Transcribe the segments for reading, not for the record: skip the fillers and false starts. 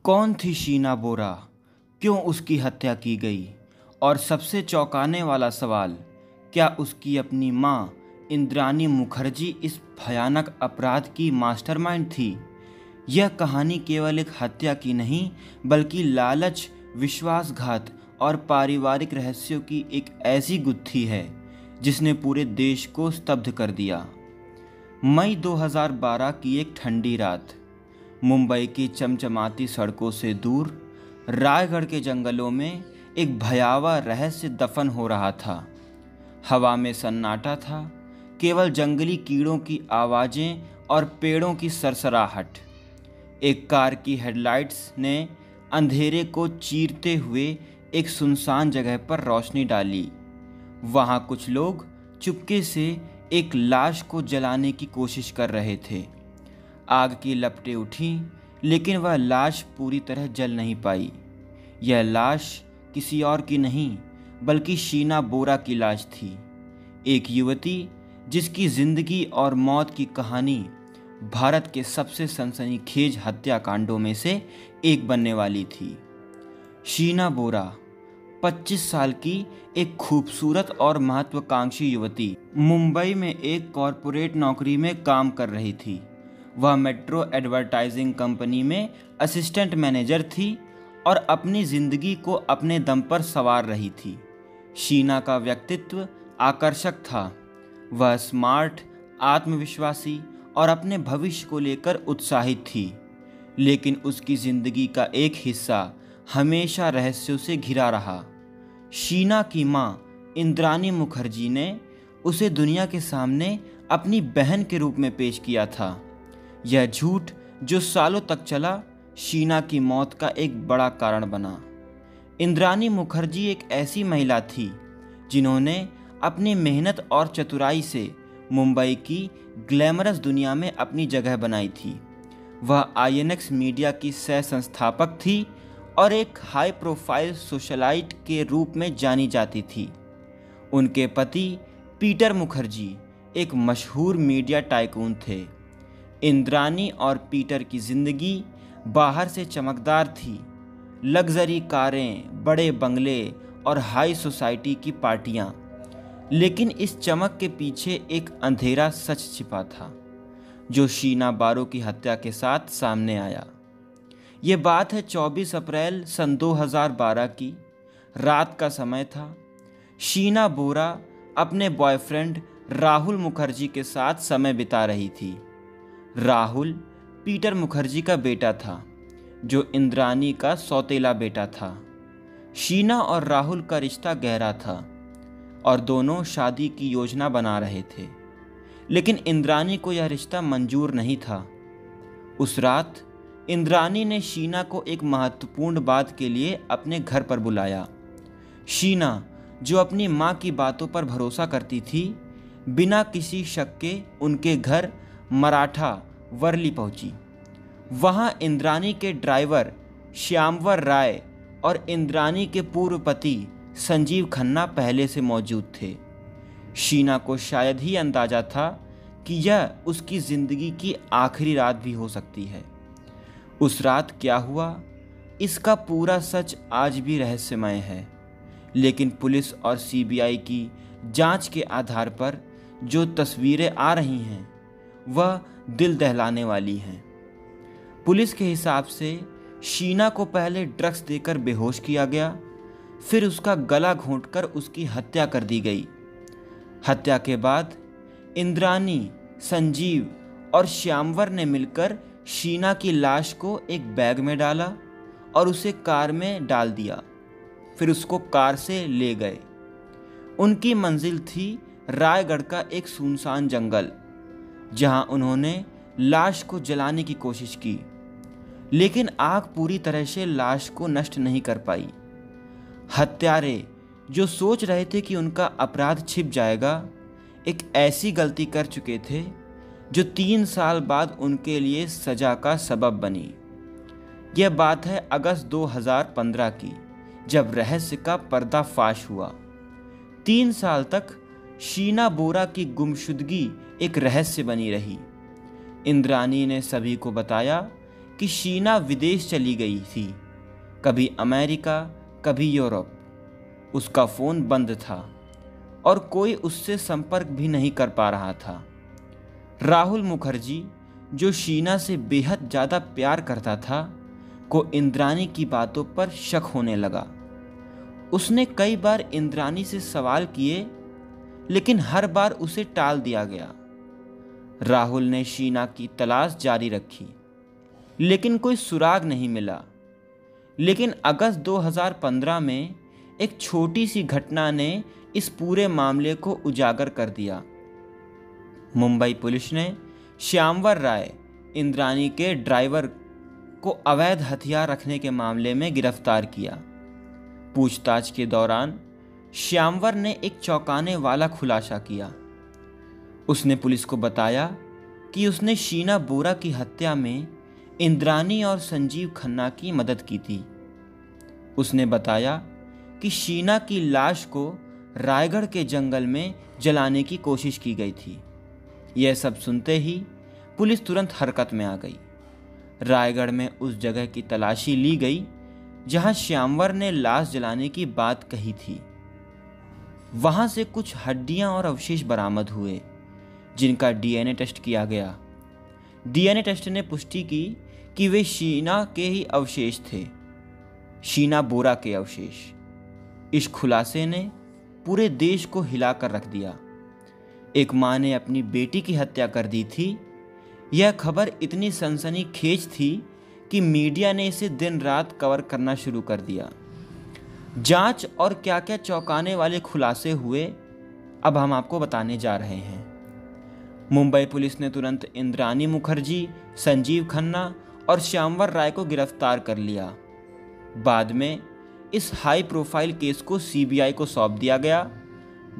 कौन थी शीना बोरा? क्यों उसकी हत्या की गई? और सबसे चौंकाने वाला सवाल, क्या उसकी अपनी मां इंद्राणी मुखर्जी इस भयानक अपराध की मास्टरमाइंड थी? यह कहानी केवल एक हत्या की नहीं, बल्कि लालच, विश्वासघात और पारिवारिक रहस्यों की एक ऐसी गुत्थी है जिसने पूरे देश को स्तब्ध कर दिया। मई 2012 की एक ठंडी रात, मुंबई की चमचमाती सड़कों से दूर रायगढ़ के जंगलों में एक भयावह रहस्य दफन हो रहा था। हवा में सन्नाटा था, केवल जंगली कीड़ों की आवाज़ें और पेड़ों की सरसराहट। एक कार की हेडलाइट्स ने अंधेरे को चीरते हुए एक सुनसान जगह पर रोशनी डाली। वहाँ कुछ लोग चुपके से एक लाश को जलाने की कोशिश कर रहे थे। आग की लपटें उठीं, लेकिन वह लाश पूरी तरह जल नहीं पाई। यह लाश किसी और की नहीं, बल्कि शीना बोरा की लाश थी। एक युवती जिसकी जिंदगी और मौत की कहानी भारत के सबसे सनसनीखेज हत्याकांडों में से एक बनने वाली थी। शीना बोरा 25 साल की एक खूबसूरत और महत्वाकांक्षी युवती मुंबई में एक कॉरपोरेट नौकरी में काम कर रही थी। वह मेट्रो एडवर्टाइजिंग कंपनी में असिस्टेंट मैनेजर थी और अपनी ज़िंदगी को अपने दम पर संवार रही थी। शीना का व्यक्तित्व आकर्षक था। वह स्मार्ट, आत्मविश्वासी और अपने भविष्य को लेकर उत्साहित थी, लेकिन उसकी ज़िंदगी का एक हिस्सा हमेशा रहस्यों से घिरा रहा। शीना की मां इंद्राणी मुखर्जी ने उसे दुनिया के सामने अपनी बहन के रूप में पेश किया था। यह झूठ जो सालों तक चला, शीना की मौत का एक बड़ा कारण बना। इंद्राणी मुखर्जी एक ऐसी महिला थी जिन्होंने अपनी मेहनत और चतुराई से मुंबई की ग्लैमरस दुनिया में अपनी जगह बनाई थी। वह आईएनएक्स मीडिया की सह संस्थापक थी और एक हाई प्रोफाइल सोशलाइट के रूप में जानी जाती थी। उनके पति पीटर मुखर्जी एक मशहूर मीडिया टाइकून थे। इंद्राणी और पीटर की जिंदगी बाहर से चमकदार थी। लग्जरी कारें, बड़े बंगले और हाई सोसाइटी की पार्टियां। लेकिन इस चमक के पीछे एक अंधेरा सच छिपा था, जो शीना बोरा की हत्या के साथ सामने आया। ये बात है 24 अप्रैल सन 2012 की। रात का समय था। शीना बोरा अपने बॉयफ्रेंड राहुल मुखर्जी के साथ समय बिता रही थी। राहुल पीटर मुखर्जी का बेटा था, जो इंद्राणी का सौतेला बेटा था। शीना और राहुल का रिश्ता गहरा था और दोनों शादी की योजना बना रहे थे, लेकिन इंद्राणी को यह रिश्ता मंजूर नहीं था। उस रात इंद्राणी ने शीना को एक महत्वपूर्ण बात के लिए अपने घर पर बुलाया। शीना, जो अपनी मां की बातों पर भरोसा करती थी, बिना किसी शक के उनके घर मराठा वर्ली पहुंची। वहां इंद्राणी के ड्राइवर श्यामवर राय और इंद्राणी के पूर्व पति संजीव खन्ना पहले से मौजूद थे। शीना को शायद ही अंदाजा था कि यह उसकी जिंदगी की आखिरी रात भी हो सकती है। उस रात क्या हुआ, इसका पूरा सच आज भी रहस्यमय है, लेकिन पुलिस और सीबीआई की जांच के आधार पर जो तस्वीरें आ रही हैं वह दिल दहलाने वाली हैं। पुलिस के हिसाब से शीना को पहले ड्रग्स देकर बेहोश किया गया, फिर उसका गला घोंटकर उसकी हत्या कर दी गई। हत्या के बाद इंद्राणी, संजीव और श्यामवर ने मिलकर शीना की लाश को एक बैग में डाला और उसे कार में डाल दिया। फिर उसको कार से ले गए। उनकी मंजिल थी रायगढ़ का एक सुनसान जंगल, जहां उन्होंने लाश को जलाने की कोशिश की, लेकिन आग पूरी तरह से लाश को नष्ट नहीं कर पाई। हत्यारे, जो सोच रहे थे कि उनका अपराध छिप जाएगा, एक ऐसी गलती कर चुके थे जो 3 साल बाद उनके लिए सजा का सबब बनी। यह बात है अगस्त 2015 की, जब रहस्य का पर्दाफाश हुआ। 3 साल तक शीना बोरा की गुमशुदगी एक रहस्य बनी रही। इंद्राणी ने सभी को बताया कि शीना विदेश चली गई थी, कभी अमेरिका, कभी यूरोप। उसका फ़ोन बंद था और कोई उससे संपर्क भी नहीं कर पा रहा था। राहुल मुखर्जी, जो शीना से बेहद ज़्यादा प्यार करता था, को इंद्राणी की बातों पर शक होने लगा। उसने कई बार इंद्राणी से सवाल किए, लेकिन हर बार उसे टाल दिया गया। राहुल ने शीना की तलाश जारी रखी, लेकिन कोई सुराग नहीं मिला। लेकिन अगस्त 2015 में एक छोटी सी घटना ने इस पूरे मामले को उजागर कर दिया। मुंबई पुलिस ने श्यामवर राय, इंद्राणी के ड्राइवर को अवैध हथियार रखने के मामले में गिरफ्तार किया। पूछताछ के दौरान श्यामवर ने एक चौंकाने वाला खुलासा किया। उसने पुलिस को बताया कि उसने शीना बोरा की हत्या में इंद्राणी और संजीव खन्ना की मदद की थी। उसने बताया कि शीना की लाश को रायगढ़ के जंगल में जलाने की कोशिश की गई थी। यह सब सुनते ही पुलिस तुरंत हरकत में आ गई। रायगढ़ में उस जगह की तलाशी ली गई जहां श्यामवर ने लाश जलाने की बात कही थी। वहां से कुछ हड्डियां और अवशेष बरामद हुए, जिनका डीएनए टेस्ट किया गया। डीएनए टेस्ट ने पुष्टि की कि वे शीना के ही अवशेष थे, शीना बोरा के अवशेष। इस खुलासे ने पूरे देश को हिलाकर रख दिया। एक मां ने अपनी बेटी की हत्या कर दी थी। यह खबर इतनी सनसनीखेज थी कि मीडिया ने इसे दिन रात कवर करना शुरू कर दिया। जांच और क्या क्या चौंकाने वाले खुलासे हुए, अब हम आपको बताने जा रहे हैं। मुंबई पुलिस ने तुरंत इंद्राणी मुखर्जी, संजीव खन्ना और श्यामवर राय को गिरफ्तार कर लिया। बाद में इस हाई प्रोफाइल केस को सीबीआई को सौंप दिया गया।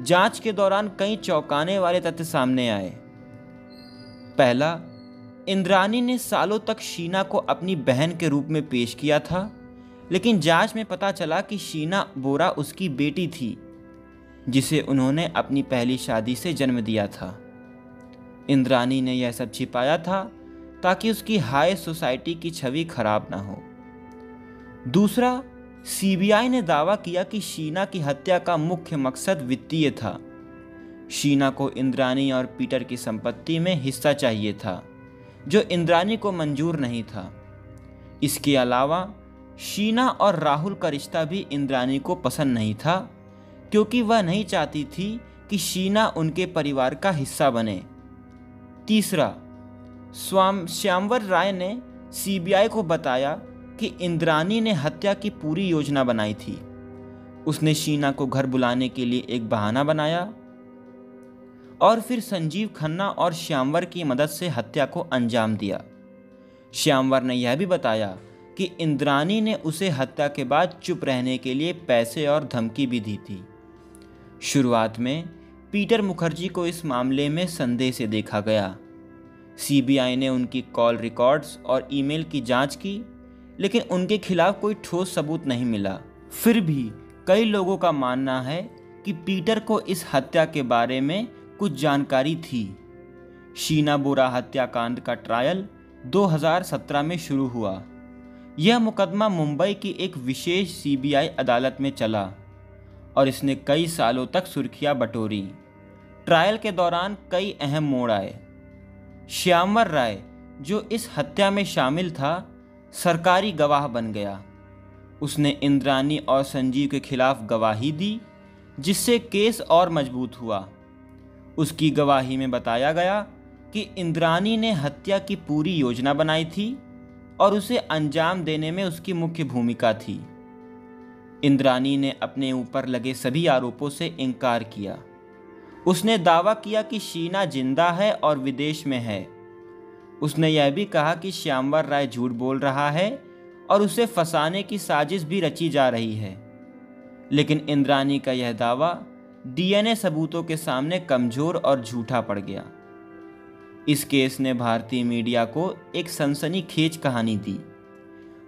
जांच के दौरान कई चौंकाने वाले तथ्य सामने आए। पहला, इंद्राणी ने सालों तक शीना को अपनी बहन के रूप में पेश किया था, लेकिन जांच में पता चला कि शीना बोरा उसकी बेटी थी, जिसे उन्होंने अपनी पहली शादी से जन्म दिया था। इंद्राणी ने यह सब छिपाया था ताकि उसकी हाई सोसाइटी की छवि खराब ना हो। दूसरा, सीबीआई ने दावा किया कि शीना की हत्या का मुख्य मकसद वित्तीय था। शीना को इंद्राणी और पीटर की संपत्ति में हिस्सा चाहिए था, जो इंद्राणी को मंजूर नहीं था। इसके अलावा शीना और राहुल का रिश्ता भी इंद्राणी को पसंद नहीं था, क्योंकि वह नहीं चाहती थी कि शीना उनके परिवार का हिस्सा बने। तीसरा, श्यामवर राय ने सीबीआई को बताया कि इंद्राणी ने हत्या की पूरी योजना बनाई थी। उसने शीना को घर बुलाने के लिए एक बहाना बनाया और फिर संजीव खन्ना और श्यामवर की मदद से हत्या को अंजाम दिया। श्यामवर ने यह भी बताया कि इंद्राणी ने उसे हत्या के बाद चुप रहने के लिए पैसे और धमकी भी दी थी। शुरुआत में पीटर मुखर्जी को इस मामले में संदेह से देखा गया। सीबीआई ने उनकी कॉल रिकॉर्ड्स और ईमेल की जांच की, लेकिन उनके खिलाफ कोई ठोस सबूत नहीं मिला। फिर भी कई लोगों का मानना है कि पीटर को इस हत्या के बारे में कुछ जानकारी थी। शीना बोरा हत्याकांड का ट्रायल 2017 में शुरू हुआ। यह मुकदमा मुंबई की एक विशेष सीबीआई अदालत में चला और इसने कई सालों तक सुर्खियां बटोरी। ट्रायल के दौरान कई अहम मोड़ आए। श्यामवर राय, जो इस हत्या में शामिल था, सरकारी गवाह बन गया। उसने इंद्राणी और संजीव के खिलाफ गवाही दी, जिससे केस और मजबूत हुआ। उसकी गवाही में बताया गया कि इंद्राणी ने हत्या की पूरी योजना बनाई थी और उसे अंजाम देने में उसकी मुख्य भूमिका थी। इंद्राणी ने अपने ऊपर लगे सभी आरोपों से इनकार किया। उसने दावा किया कि शीना जिंदा है और विदेश में है। उसने यह भी कहा कि श्यामवर राय झूठ बोल रहा है और उसे फंसाने की साजिश भी रची जा रही है। लेकिन इंद्राणी का यह दावा डीएनए सबूतों के सामने कमजोर और झूठा पड़ गया। इस केस ने भारतीय मीडिया को एक सनसनीखेज कहानी दी।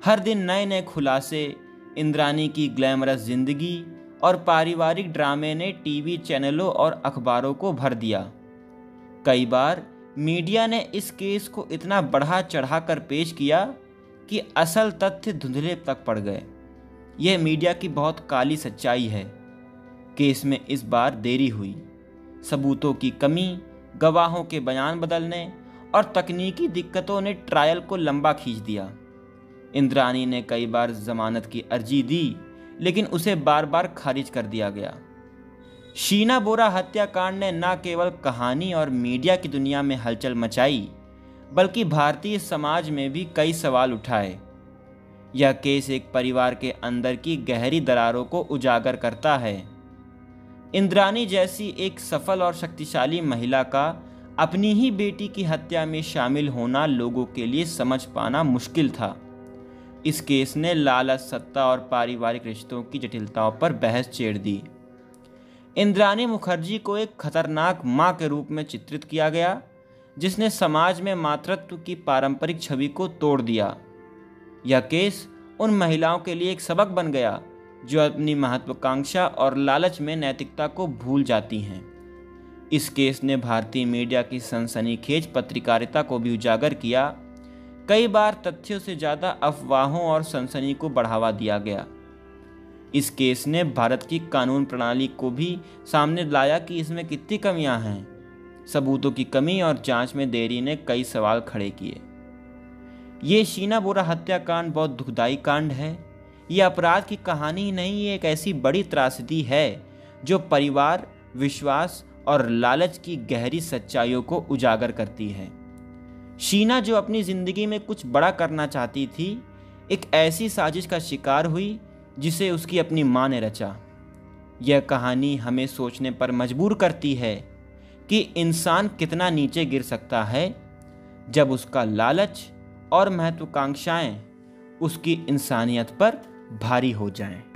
हर दिन नए नए खुलासे, इंद्राणी की ग्लैमरस जिंदगी और पारिवारिक ड्रामे ने टीवी चैनलों और अखबारों को भर दिया। कई बार मीडिया ने इस केस को इतना बढ़ा चढ़ाकर पेश किया कि असल तथ्य धुंधले तक पड़ गए। यह मीडिया की बहुत काली सच्चाई है। केस में इस बार देरी हुई। सबूतों की कमी, गवाहों के बयान बदलने और तकनीकी दिक्कतों ने ट्रायल को लंबा खींच दिया। इंद्राणी ने कई बार जमानत की अर्जी दी, लेकिन उसे बार बार खारिज कर दिया गया। शीना बोरा हत्याकांड ने न केवल कहानी और मीडिया की दुनिया में हलचल मचाई, बल्कि भारतीय समाज में भी कई सवाल उठाए। यह केस एक परिवार के अंदर की गहरी दरारों को उजागर करता है। इंद्राणी जैसी एक सफल और शक्तिशाली महिला का अपनी ही बेटी की हत्या में शामिल होना लोगों के लिए समझ पाना मुश्किल था। इस केस ने लालच, सत्ता और पारिवारिक रिश्तों की जटिलताओं पर बहस छेड़ दी। इंद्राणी मुखर्जी को एक खतरनाक मां के रूप में चित्रित किया गया, जिसने समाज में मातृत्व की पारंपरिक छवि को तोड़ दिया। यह केस उन महिलाओं के लिए एक सबक बन गया जो अपनी महत्वाकांक्षा और लालच में नैतिकता को भूल जाती हैं। इस केस ने भारतीय मीडिया की सनसनीखेज पत्रकारिता को भी उजागर किया। कई बार तथ्यों से ज़्यादा अफवाहों और सनसनी को बढ़ावा दिया गया। इस केस ने भारत की कानून प्रणाली को भी सामने लाया कि इसमें कितनी कमियां हैं। सबूतों की कमी और जांच में देरी ने कई सवाल खड़े किए। ये शीना बोरा हत्याकांड बहुत दुखदाई कांड है। ये अपराध की कहानी ही नहीं, ये एक ऐसी बड़ी त्रासदी है जो परिवार, विश्वास और लालच की गहरी सच्चाइयों को उजागर करती है। शीना, जो अपनी जिंदगी में कुछ बड़ा करना चाहती थी, एक ऐसी साजिश का शिकार हुई जिसे उसकी अपनी मां ने रचा। यह कहानी हमें सोचने पर मजबूर करती है कि इंसान कितना नीचे गिर सकता है जब उसका लालच और महत्वाकांक्षाएं उसकी इंसानियत पर भारी हो जाएं।